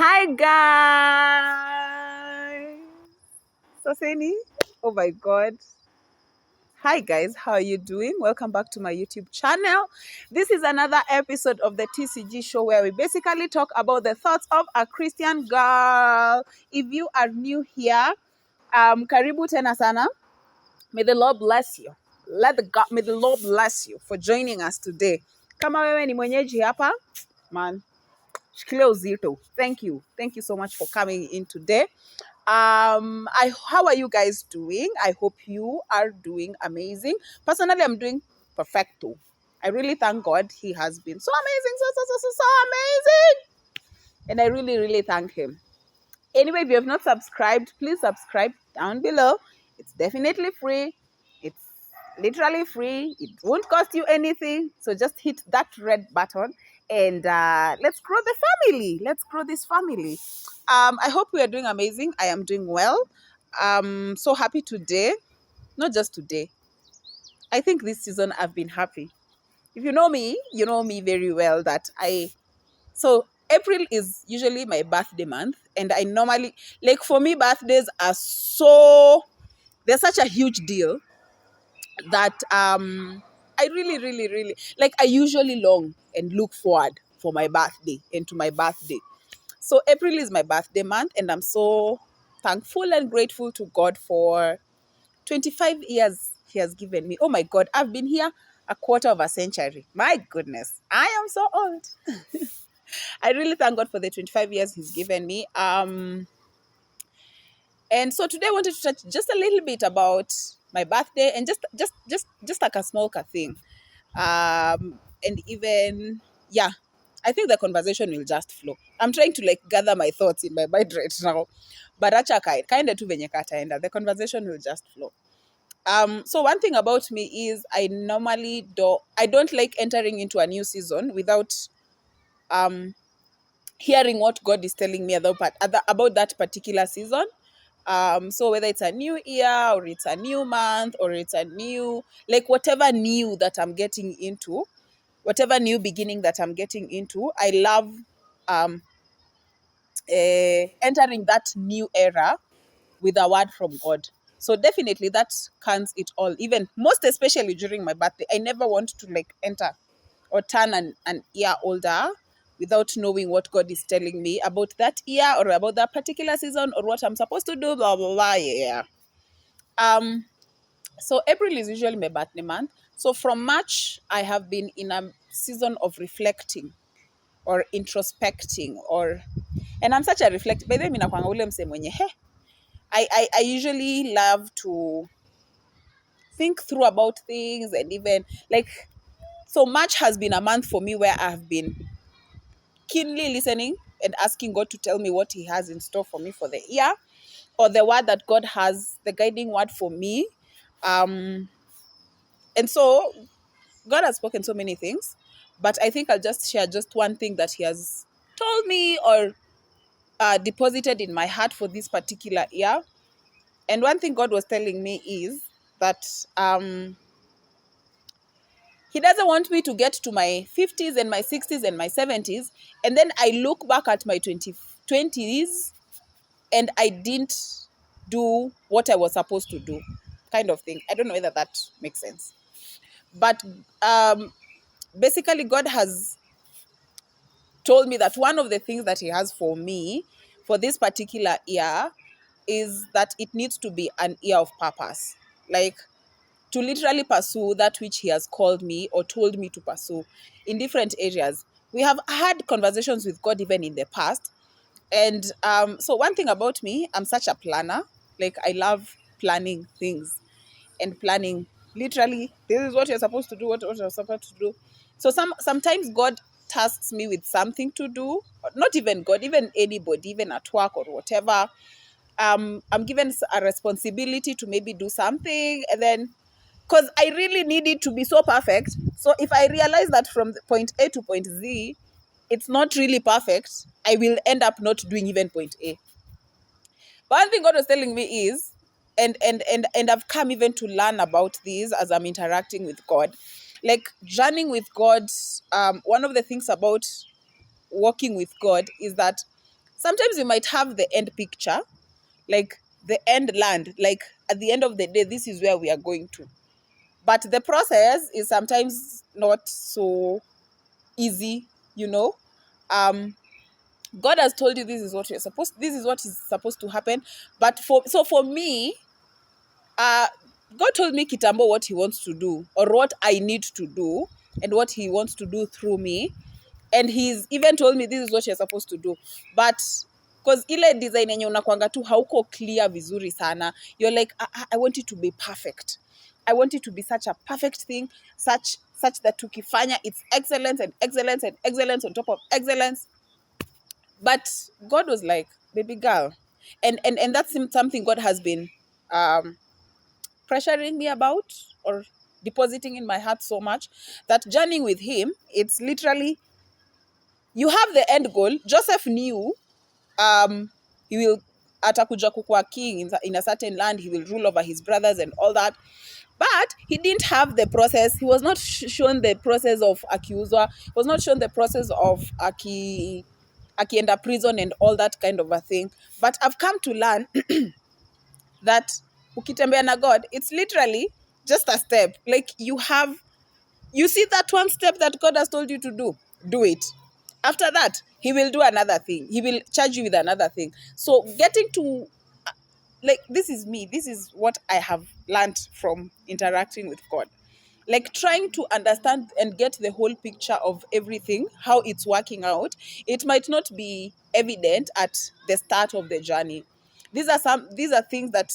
Hi guys. Saseni. Oh my god. Hi guys, how are you doing? Welcome back to my YouTube channel. This is another episode of the TCG show where we basically talk about the thoughts of a Christian girl. If you are new here, karibu tena sana. May the Lord bless you. May the Lord bless you for joining us today. Kama wewe ni mwenyeji hapa, man, shikilia uzito. Thank you so much for coming in today. How are you guys doing? I hope you are doing amazing. Personally, I'm doing perfecto. I really thank God. He has been so amazing, so amazing, and I really thank him. Anyway, if you have not subscribed, please subscribe down below. It's definitely free. It's literally free. It won't cost you anything. So just hit that red button and let's grow the family. Let's grow this family. I hope we are doing amazing. I am doing well. So happy today. Not just today. I think this season I've been happy. If you know me very well that so April is usually my birthday month, and I normally, like, for me, birthdays are they're such a huge deal that I really like, I usually long and look forward for my birthday and to my birthday. So April is my birthday month, and I'm so thankful and grateful to God for 25 years he has given me. Oh my God, I've been here a quarter of a century. My goodness, I am so old. I really thank God for the 25 years he's given me. And so today I wanted to touch just a little bit about my birthday, and just like a small thing. And even, yeah, I think the conversation will just flow. I'm trying to, like, gather my thoughts in my mind right now. But acha kind of tu venye kataenda. The conversation will just flow. So one thing about me is I don't like entering into a new season without hearing what God is telling me about that particular season. So whether it's a new year or it's a new month or it's a new, like, whatever new that I'm getting into, whatever new beginning that I'm getting into, I love entering that new era with a word from God. So definitely that counts it all. Even most especially during my birthday, I never want to, like, enter or turn an year older without knowing what God is telling me about that year or about that particular season or what I'm supposed to do, blah blah blah. Yeah. So April is usually my birthday month. So from March, I have been in a season of reflecting or introspecting, and I'm such a reflect. By the way, nakwanga ule mse mwenye I usually love to think through about things, and even, like, so March has been a month for me where I have been keenly listening and asking God to tell me what he has in store for me for the year, or the word that God has, the guiding word for me. And so God has spoken so many things, but I think I'll just share just one thing that he has told me or deposited in my heart for this particular year. And one thing God was telling me is that he doesn't want me to get to my 50s and my 60s and my 70s, and then I look back at my 20s and I didn't do what I was supposed to do, kind of thing. I don't know whether that makes sense. But basically, God has told me that one of the things that he has for me for this particular year is that it needs to be an year of purpose. Like, to literally pursue that which he has called me or told me to pursue in different areas. We have had conversations with God even in the past. And so one thing about me, I'm such a planner. Like, I love planning things and planning. Literally, this is what you're supposed to do, what you're supposed to do. So sometimes God tasks me with something to do. Not even God, even anybody, even at work or whatever. I'm given a responsibility to maybe do something, and then, because I really need it to be so perfect. So if I realize that from point A to point Z, it's not really perfect, I will end up not doing even point A. But one thing God was telling me is, and I've come even to learn about this as I'm interacting with God, like, journeying with God. One of the things about walking with God is that sometimes you might have the end picture, like the end land, like at the end of the day, this is where we are going to. But the process is sometimes not so easy, you know. God has told you this is what is supposed to happen. But for me, God told me kitambo what he wants to do, or what I need to do, and what he wants to do through me. And he's even told me this is what you're supposed to do. But because ile design yenye unakwanga tu hauko clear vizuri sana, you're like, I want it to be perfect. I want it to be such a perfect thing, such that tukifanya it's excellence and excellence and excellence on top of excellence. But God was like, baby girl, and that's something God has been pressuring me about, or depositing in my heart so much, that journeying with him, it's literally, you have the end goal. Joseph knew he will atakuja kukua king in a certain land, he will rule over his brothers and all that. But he didn't have the process. He was not shown the process of akiuzwa. He was not shown the process of akienda prison and all that kind of a thing. But I've come to learn that ukitembea na God, it's literally just a step. Like you see that one step that God has told you to do it. After that, he will do another thing. He will charge you with another thing. So getting to, like, this is me. This is what I have learned from interacting with God. Like trying to understand and get the whole picture of everything, how it's working out. It might not be evident at the start of the journey. These are things that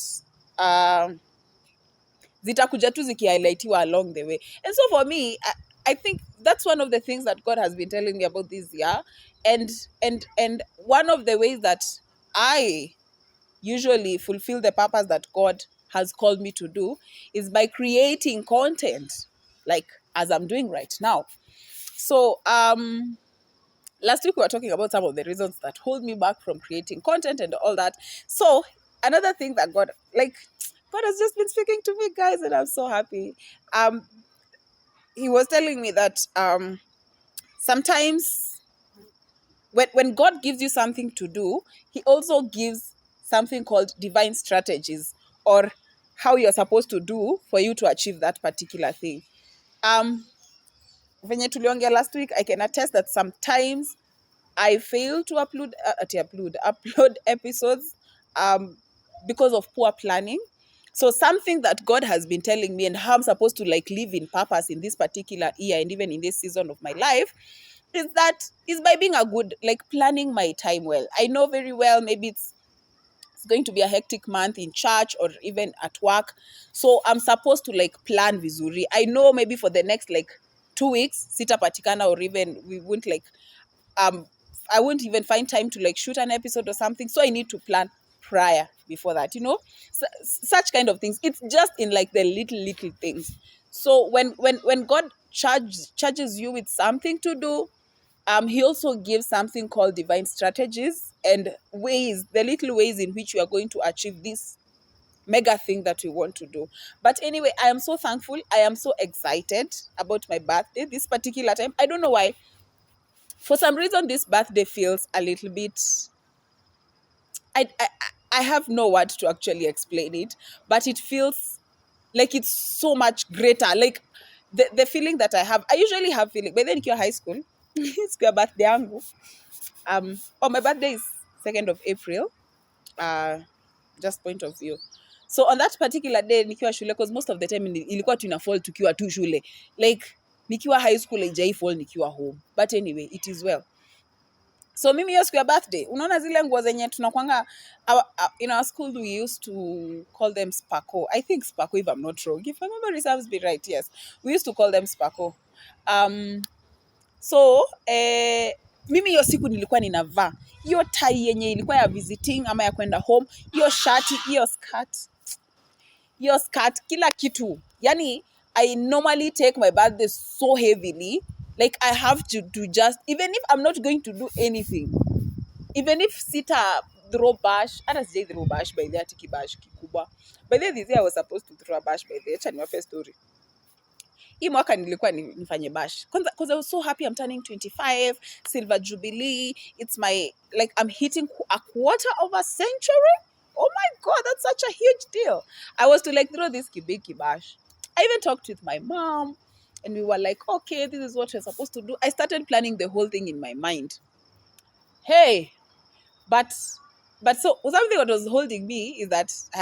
zitakuja tu zikihighlightiwa along the way. And so for me, I think that's one of the things that God has been telling me about this year. And one of the ways that I usually fulfill the purpose that God has called me to do is by creating content, like as I'm doing right now. So last week we were talking about some of the reasons that hold me back from creating content and all that. So another thing that God has just been speaking to me, guys, and I'm so happy. He was telling me that sometimes when God gives you something to do, he also gives something called divine strategies, or how you're supposed to do for you to achieve that particular thing. Venye tuliongea last week, I can attest that sometimes I fail to upload episodes because of poor planning. So something that God has been telling me, and how I'm supposed to like live in purpose in this particular year and even in this season of my life, is by being a good, like planning my time well. I know very well maybe it's going to be a hectic month in church or even at work. So I'm supposed to like plan vizuri. I know maybe for the next like 2 weeks, sitapatikana, or even we won't like I won't even find time to like shoot an episode or something. So I need to plan prior before that, you know, such kind of things. It's just in like the little things. So when God charges you with something to do, he also gives something called divine strategies and ways, the little ways in which you are going to achieve this mega thing that we want to do. But anyway, I am so thankful. I am so excited about my birthday this particular time. I don't know why. For some reason, this birthday feels a little bit, I have no word to actually explain it, but it feels like it's so much greater. Like the feeling that I have, I usually have feeling, but then in high school, it's your birthday yangu. My birthday is 2nd of April. Just point of view. So on that particular day, nikiwa shule, because most of the time ilikuwa tunafall tukiwa tu shule. Like nikiwa high school haijai fall nikiwa home. But anyway, it is well. So mimi hiyo siku ya birthday, unaona zile nguo zenye tunakwanga in our school we used to call them spako. I think spako, if I'm not wrong. If my memory serves me right, yes. We used to call them spako. So mimi hiyo siku nilikuwa ninavaa hiyo tie yenye ilikuwa ya visiting ama ya kwenda home, hiyo shati, hiyo skirt, kila kitu. Yani I normally take my birthday so heavily, like I have to just, even if I'm not going to do anything, even if sita throw bash, hata sijai throw bash by the atiki bash kikubwa. By the this year I was supposed to throw a bash by the acha niwape story. hii mwaka nilikuwa nifanye bash kwanza, because I was so happy. I'm turning 25, silver jubilee. It's my, like, I'm hitting a quarter of a century. Oh my God, that's such a huge deal. I was to like throw this big bash. I even talked with my mom, and we were like, okay, this is what we're supposed to do. I started planning the whole thing in my mind. Hey, but so something that was holding me is that I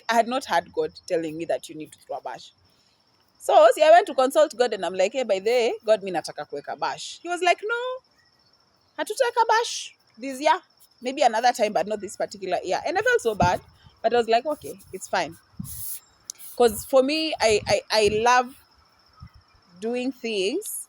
had not had God telling me that you need to throw a bash. So see, I went to consult God, and I'm like, hey, by the way, God, mi nataka kuweka bash. He was like, no, hatutaka bash this year. Maybe another time, but not this particular year. And I felt so bad, but I was like, okay, it's fine. Because for me, I love doing things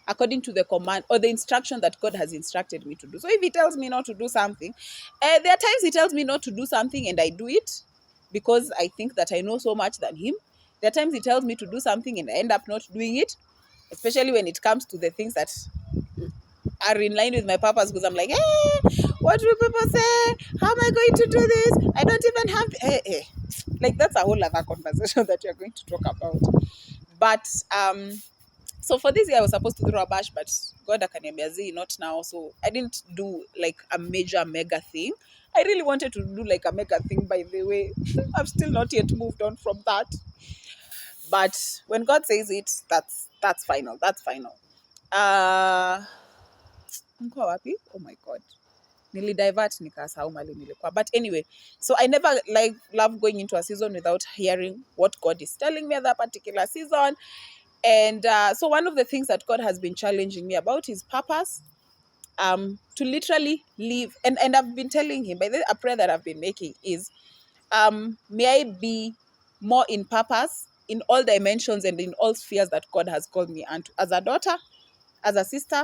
according to the command or the instruction that God has instructed me to do. So if he tells me not to do something, there are times he tells me not to do something and I do it because I think that I know so much than him. There are times he tells me to do something and I end up not doing it, especially when it comes to the things that are in line with my purpose, because I'm like, hey, what will people say? How am I going to do this? I don't even have, hey. Like, that's a whole other conversation that you're going to talk about. But so for this year I was supposed to throw a bash, but God akaniambia Z, not now. So I didn't do like a major mega thing. I really wanted to do like a mega thing, by the way. I've still not yet moved on from that. But when God says it, that's final. That's final. Nilikuwa wapi? Oh my God. Nilidivert nikasahau mali nilikuwa. But anyway, so I never love going into a season without hearing what God is telling me at that particular season. And so one of the things that God has been challenging me about is purpose, to literally live. And I've been telling him, by the way, a prayer that I've been making is, may I be more in purpose in all dimensions and in all spheres that God has called me unto, as a daughter, as a sister,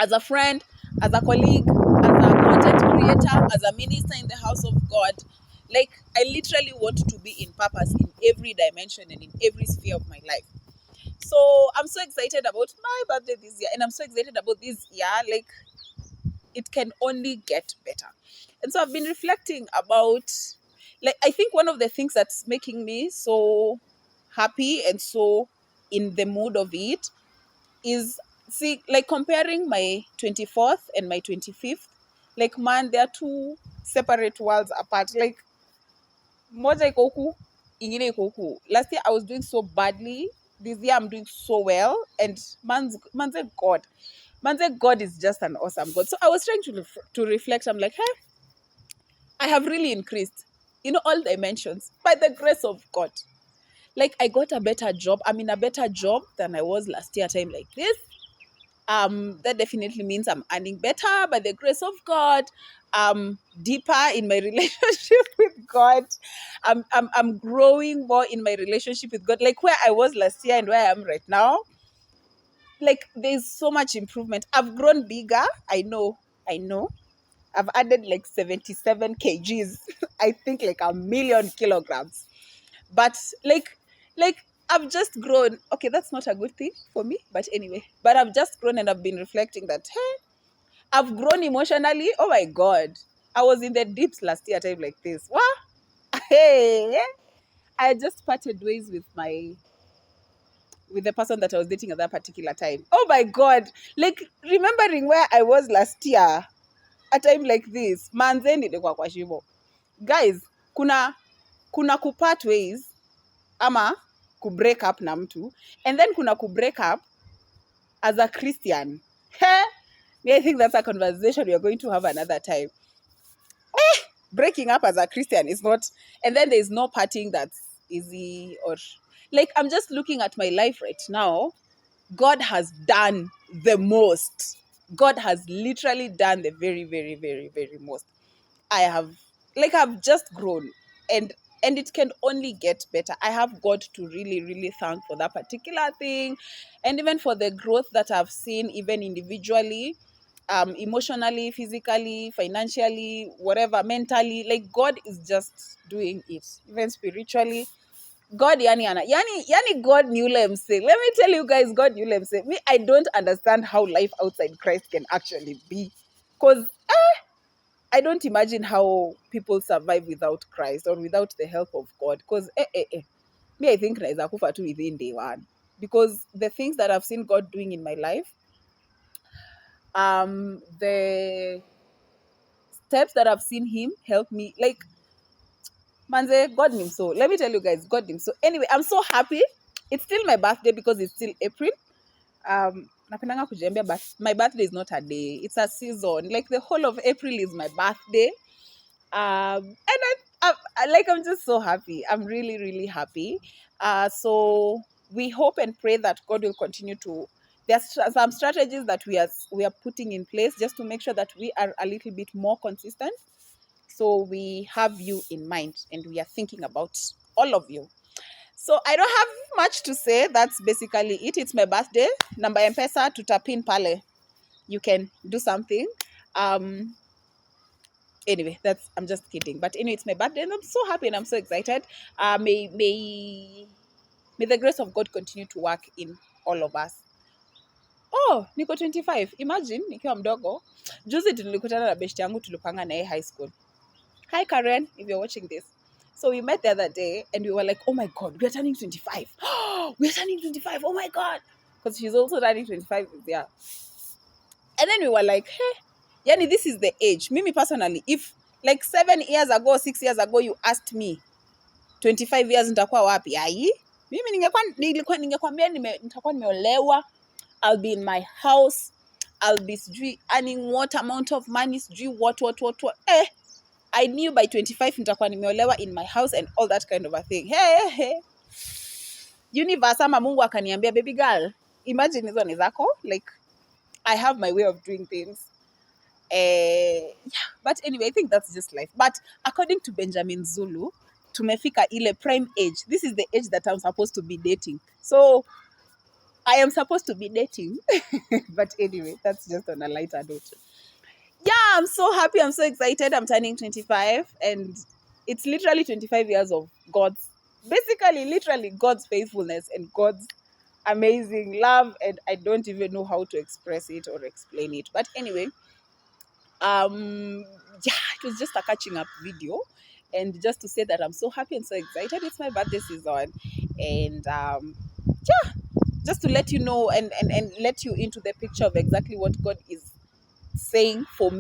as a friend, as a colleague, as a content creator, as a minister in the house of God. Like, I literally want to be in purpose in every dimension and in every sphere of my life. So I'm so excited about my birthday this year, and I'm so excited about this year. Like, it can only get better. And so I've been reflecting about, like, I think one of the things that's making me so happy and so in the mood of it is, see, like, comparing my 24th and my 25th. Like, man, they are two separate worlds apart. Like, moja iko huku, ingine iko huku. Last year I was doing so badly. This year I'm doing so well. And man's God is just an awesome God. So I was trying to reflect. I'm like, hey, I have really increased, all dimensions by the grace of God. Like, I got a better job. I'm in a better job than I was last year time like this. That definitely means I'm earning better by the grace of God. Deeper in my relationship with God. I'm growing more in my relationship with God. Like, where I was last year and where I am right now, like, there's so much improvement. I've grown bigger. I know. I've added like 77 kgs. I think like 1,000,000 kilograms. But like I've just grown. Okay, that's not a good thing for me, but anyway. But I've just grown, and I've been reflecting that, hey, I've grown emotionally. Oh my God. I was in the deeps last year time like this. What? Hey, I just parted ways with the person that I was dating at that particular time. Oh my God. Like, remembering where I was last year, a time like this, manzeni nilikuwa kwa shimo. Guys, kuna kupart ways ama break up na mtu, and then kuna break up as a Christian. I think that's a conversation we are going to have another time. Breaking up as a Christian is not, and then there's no parting that's easy, or like, I'm just looking at my life right now. God has done the most. God has literally done the very, very, very, very most. I've just grown, and it can only get better. I have God to really, really thank for that particular thing, and even for the growth that I've seen, even individually, emotionally, physically, financially, whatever, mentally. Like, God is just doing it, even spiritually. God, yani God knew what I'm saying. Let me tell you guys, God knew what I'm saying. Me, I don't understand how life outside Christ can actually be, because I don't imagine how people survive without Christ or without the help of God. Because me, I think naeza kufa tu within day one, because the things that I've seen God doing in my life, the steps that I've seen him help me, like, manze, God name. So let me tell you guys, God name. So anyway, I'm so happy. It's still my birthday because it's still April. Napendanga kujiambia, but my birthday is not a day, it's a season. Like, the whole of April is my birthday. And I'm just so happy. I'm really, really happy. So we hope and pray that God will continue to. There's some strategies that we are putting in place just to make sure that we are a little bit more consistent. So we have you in mind, and we are thinking about all of you. So I don't have much to say. That's basically it. It's my birthday. Number M-Pesa to tap in pale. You can do something. Anyway, I'm just kidding. But anyway, it's my birthday and I'm so happy and I'm so excited. May the grace of God continue to work in all of us. Oh, niko 25. Imagine nikiwa mdogo. Juzi tulikutana na beshte yangu, tulipanga na yeye high school. Hi Karen, if you're watching this. So we met the other day and we were like, oh my God, we are turning 25. We are turning 25. Oh my God. Because she's also turning 25. Yeah. And then we were like, hey, Yani, this is the age. Mimi personally, if like 7 years ago, 6 years ago, you asked me 25 years nitakuwa wapi? Ai, mimi ningekwambia nitakuwa nimeolewa, I'll be in my house, I'll be earning what amount of money, what. I knew by 25 nitakuwa nimeolewa, in my house and all that kind of a thing. Hey. Universe ama Mungu akaniambia, baby girl, imagine hizo ni zako. Like, I have my way of doing things. Yeah, but anyway, I think that's just life. But according to Benjamin Zulu, tumefika ile prime age. This is the age that I'm supposed to be dating. So I am supposed to be dating. But anyway, that's just on a lighter note. Yeah, I'm so happy. I'm so excited. I'm turning 25 and it's literally 25 years of literally God's faithfulness and God's amazing love. And I don't even know how to express it or explain it. But anyway, yeah, it was just a catching up video, and just to say that I'm so happy and so excited. It's my birthday season, and yeah, just to let you know and let you into the picture of exactly what God is saying to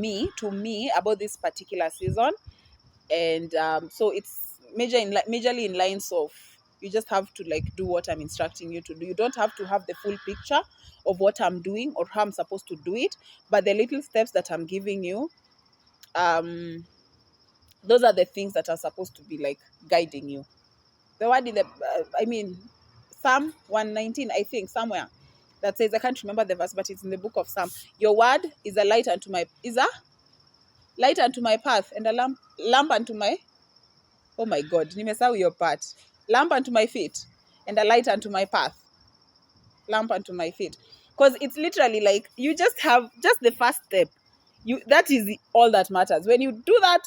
me about this particular season. And so it's majorly in lines of, you just have to like do what I'm instructing you to do. You don't have to have the full picture of what I'm doing or how I'm supposed to do it, but the little steps that I'm giving you, those are the things that are supposed to be like guiding you. The word in the Psalm 119, I think, somewhere, that says, I can't remember the verse, but it's in the book of Psalm. Your word is a light unto my path, and a lamp unto my, oh my God, nimesahau your part. Lamp unto my feet, and a light unto my path. Lamp unto my feet. Because it's literally like, you just have just the first step. That is all that matters. When you do that,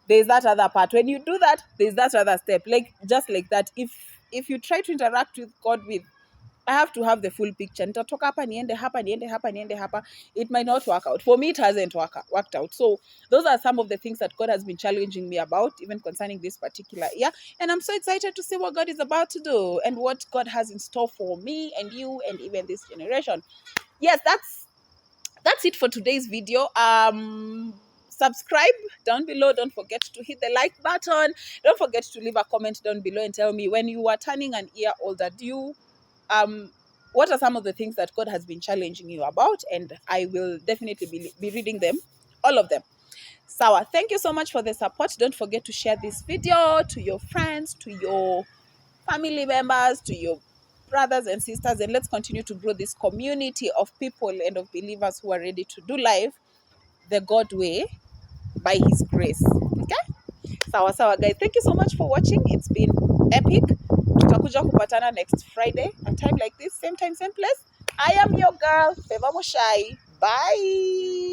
there's that other part. When you do that, there's that other step. Like, just like that. If you try to interact with God with, I have to have the full picture. Nitatoka hapa niende hapa. It might not work out. For me, it hasn't worked out. So those are some of the things that God has been challenging me about, even concerning this particular year. And I'm so excited to see what God is about to do and what God has in store for me and you and even this generation. Yes, that's it for today's video. Subscribe down below. Don't forget to hit the like button. Don't forget to leave a comment down below and tell me, when you are turning an year older, what are some of the things that God has been challenging you about? And I will definitely be reading them, all of them. Sawa, thank you so much for the support. Don't forget to share this video to your friends, to your family members, to your brothers and sisters, and let's continue to grow this community of people and of believers who are ready to do life the God way, by His grace. Okay? Sawa guys, thank you so much for watching. It's been epic. Tutakuja kupatana next Friday at time like this, same time, same place. I am your girl, Favour Muchai. Bye.